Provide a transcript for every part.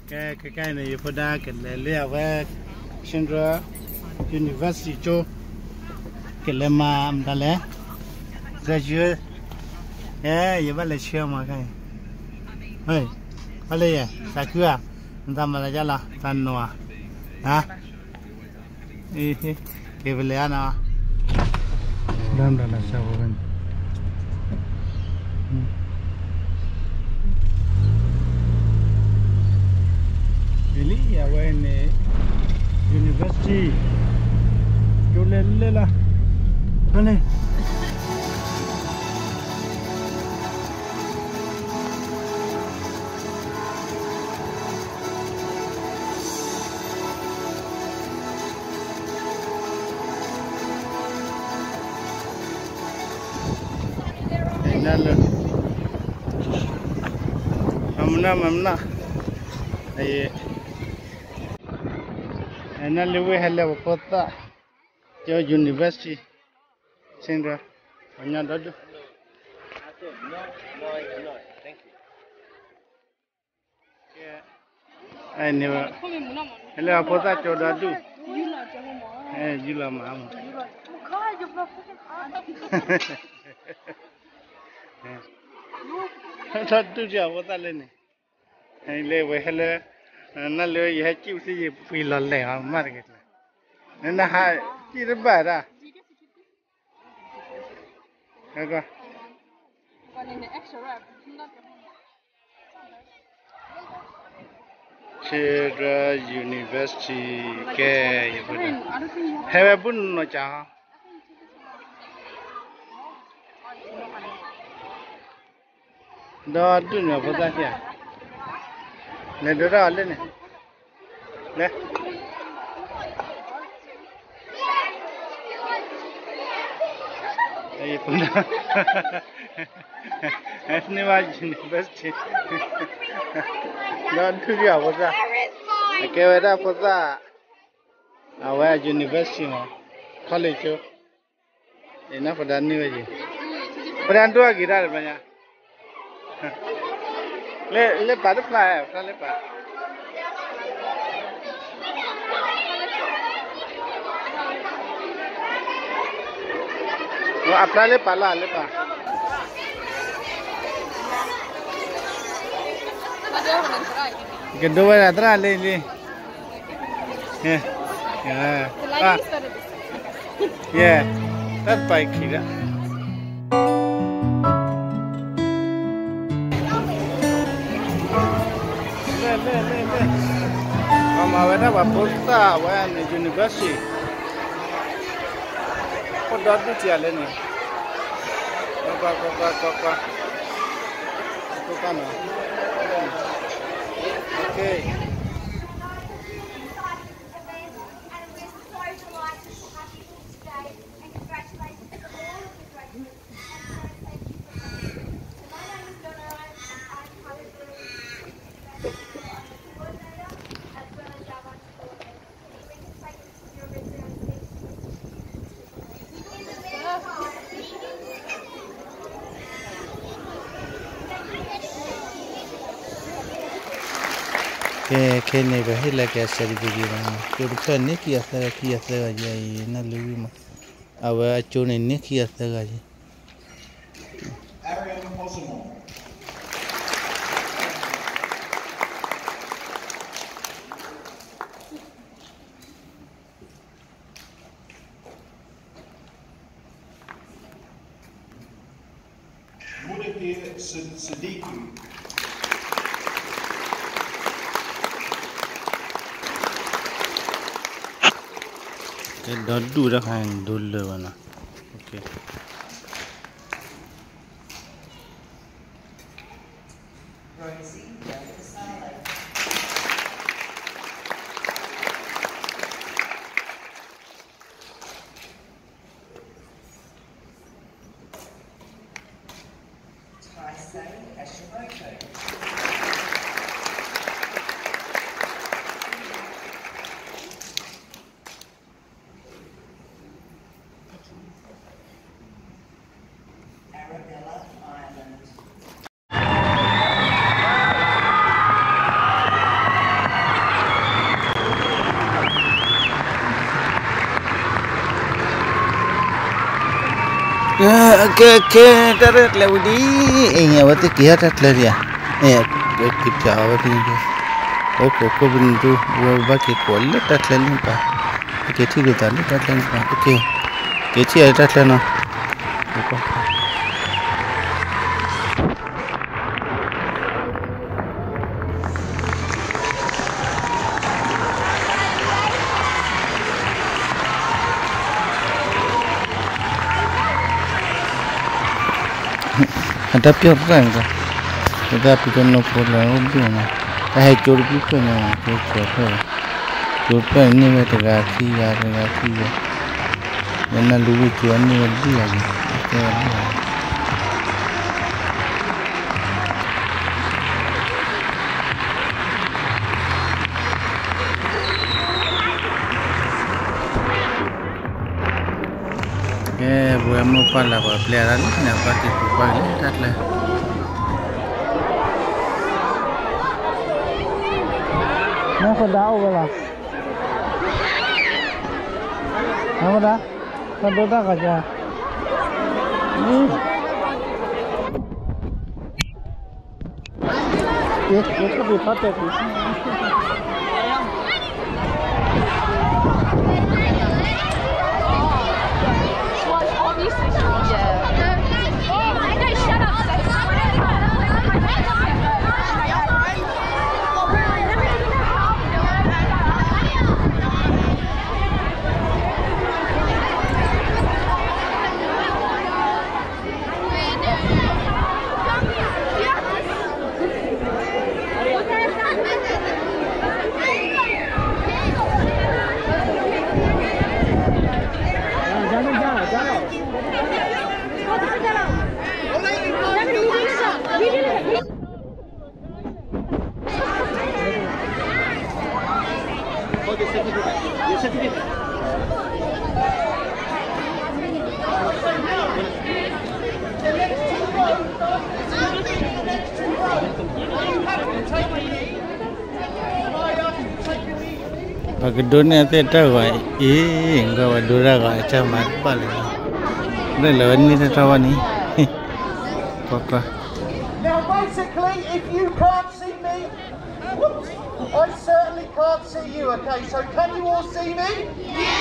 cái này phụ đa cái lẽ về Central University cho cái lẽ mà đã lẽ graduate vậy vậy là chưa mà cái hey vậy là sao chưa chúng ta mà là chắc là tan nọ hả cái về lẽ nào đam đó là sao vậy Really? Yeah, we're in the university. Go Lela. Honey. Mamna. Hey. Now we have a photo. Your university center. No, thank you. Yeah. I never. Hello, photo. Cho đó du. You la mama. Thật tu giờ photo lên này. Hello, we hello. Nó lừa gì hết chịu gì phi lợn lẻ mà mất cái nên là hai chỉ được bảy ra cái coi Central University cái gì vậy hay bún nó chả đó tu nữa phải không này đó ra lên này nè đây cũng đó này vào university đó thứ gì vậy ra cái vậy đó phải ra à vậy university mà college chứ này nó phải đàn như vậy phải đàn đua gì ra được bao nhiêu le butterfly phải le pa no apply le pa cái đôi là tra lên yeah that's by kira Mama wena baposta wen university. Ko dot du ti ale ni. Ko kana. Okay. के नहीं रहे लगे सरी बुझी रहा है तो नहीं किया था जी ना लूवी में अब अच्छो नहीं किया था जी cái đó đủ ra hàng đủ lừa nè ok Okay, tarik lagi di. Ini awak tu kira tarik lagi ya. Kita awak ni. Okay, kau bintu, awak kekuali tarik lagi pa. Okay, ठीक है ताले tarik lagi pa. Okay, kecil ada tarik lagi no. Ada pihak orang kan? Ada pihak no problem dia na. Jor pihak na, jor pihak ni mesti gaki ya. Mana Louise jual ni lagi lagi. Buat apa lah buat pelajaran ni nampak di buku ni tak lah. Nak dah awal. Apa dah? Kau dah kerja. Itu berapa tu? Pagdone te tawa enggak wadura ga acha mat pale ne lawan ni tawa ni papa. Now basically if you can't see me, I certainly can't see you. Okay, so can you all see me? Yeah!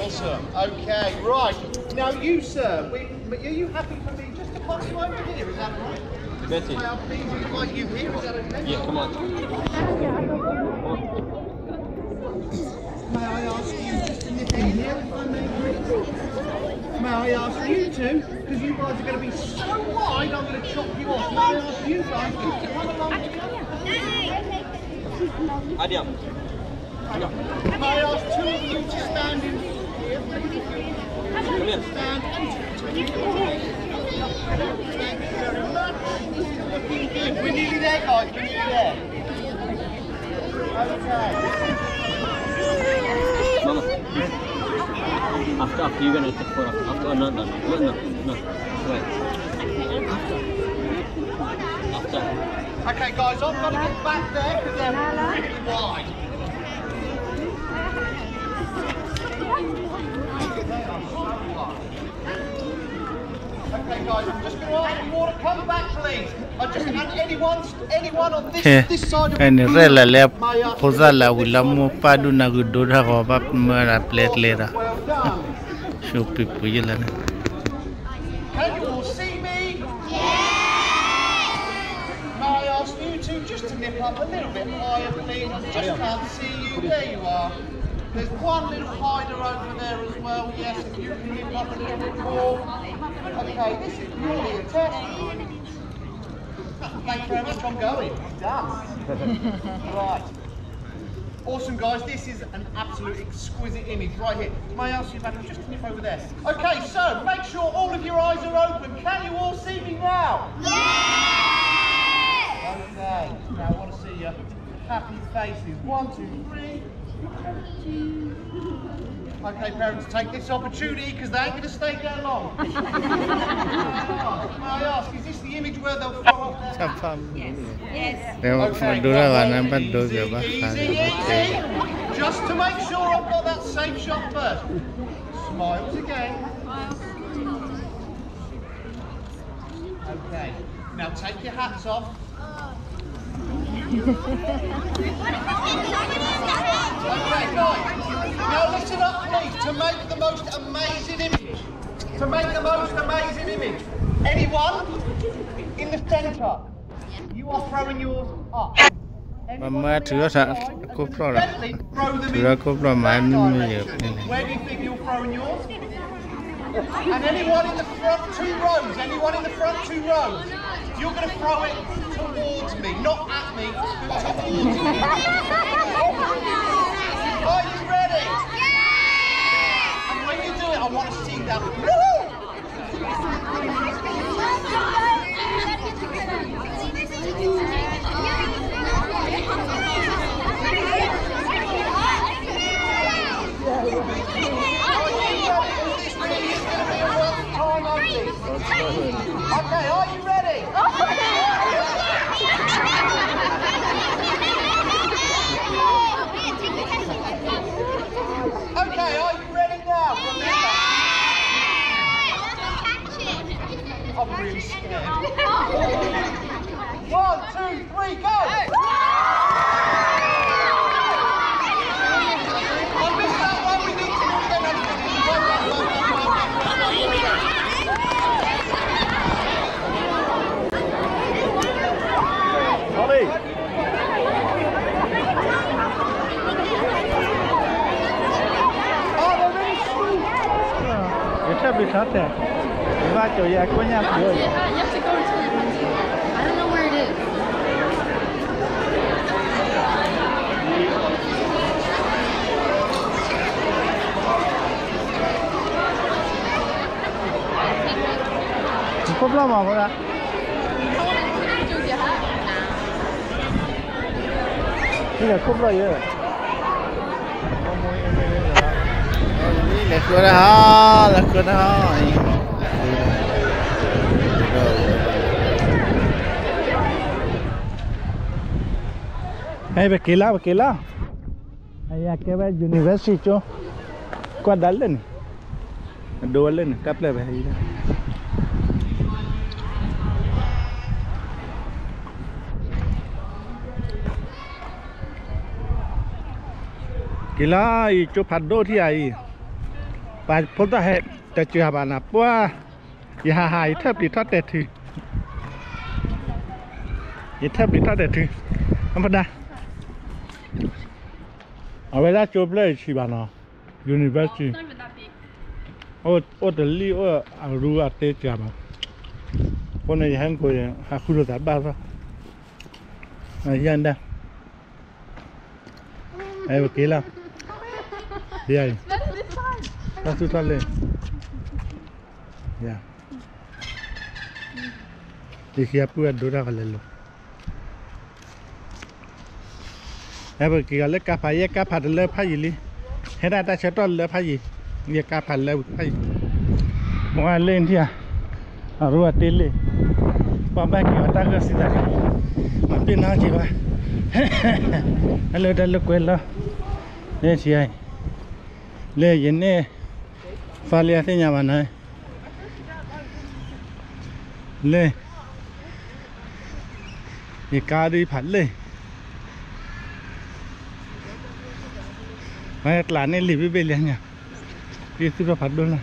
Awesome. Okay, right. Now you sir, are you happy for me just to pop you over here, is that right? Betty. May I please invite you here, is that okay? Yeah, come on. May I ask you just to nip in here if I may please? May I ask you to, because you guys are going to be so wide, I'm going to chop you off. May I ask you guys just to come along together? Adiam. May I ask two of you to stand in here? Come here. Stand into Thank you very much. Looking good. We're nearly there, guys. We're nearly there. Okay. Mama. After you're gonna take for after no. Right. After. Okay, guys, I've got to get back there because they're really wide. Okay, guys, I'm just going to ask you all to come back, please. Anyone on this side of the Ini rela le poza la ulamu padu na gudora ko bap mera plate lera. Well done. Shupi pujila na. Can you all see me? Yes! May I ask you two just to nip up a little bit higher, please? I just can't see you. There you are. There's one little hider over there as well. Yes, if you can nip up a little bit more. Okay, this is really a test. Thank you very much. I'm going. Done. Right. Awesome, guys. This is an absolute exquisite image right here. May I ask you, Madam, just to nip over there? Okay, so make sure all of your eyes are open. Can you all see me now? Yes! Okay. Now I want to see your happy faces. 1, 2, 3. Okay, parents, take this opportunity because they ain't going to stay there long. May I ask, is this the image where they'll fall off their Yes. Madura warna badu juga. Easy. Just to make sure I've got that safe shot first. Smiles again. Okay. Now take your hats off. Okay, guys. Now listen up, please. To make the most amazing image. Anyone in the centre. You are throwing yours up. Mà thưa sao cúp rồi thưa cúp rồi mà anh Where do you think you're throwing yours? And anyone in the front two rows, you're going to throw it towards me, not at me, but towards me. Are you ready? Yeah! And when you do it, I want to see that. Okay, are you ready? Okay, are you ready now? I'm really scared. 1, 2, 3, go! I missed that one. We need to do it again. Ollie! It's a bit hot there. You have to go to I don't know where it is. Cúp lắm mà vậy? Đây là cúp rồi vậy. Là cửa đó, là cửa đó. Hey, bekila. Ayah kebab university cho. Kau dalam ni. Dua ni, kapal bahaya. Kila itu padu ti ai. Pas foto hai tercuah bana pua. Ya hai tapi tak terti. Ya tapi tak terti. Apa dah? Awak job le si bana. University. Oh, the oh, aru ate jama. Pon ni hang ko ya, aku dah tak bah. Ayan dah. Ayo kila. Dia. Satu tali. Ya. Dikira pun ada orang kalau. Ayo kila le kapaya kapad le payi li. Heda ta cetol le payi. Dia kapal le payi. Mau len dia. Aru atele. Papa kita tak kasi dah. Tapi nak jiwa. Hello dah le kuela. Ni siai. Le ini variasinya mana? Le. Ikari palle. Banyak lah ni lebih beliannya. Itu dah padul lah.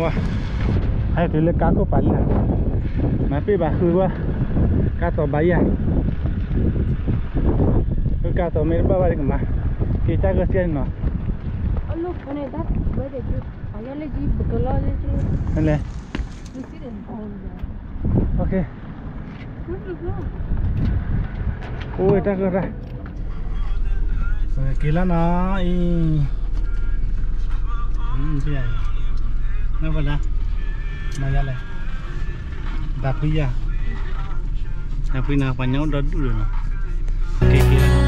Wah, hai tu le kako palle. Tapi bahu wah. Kato bayar. Kato mere bawa ke mah. Kita ke sini no. Oh look, when I that where they do. I only give the color to. Hele. You see them all there. Okay. Oh, itu ke dah. Kila na ini. Biar. Nama dah. Maya le. Dah punya. Tapi nak panjang dah dulu. Okay, kira.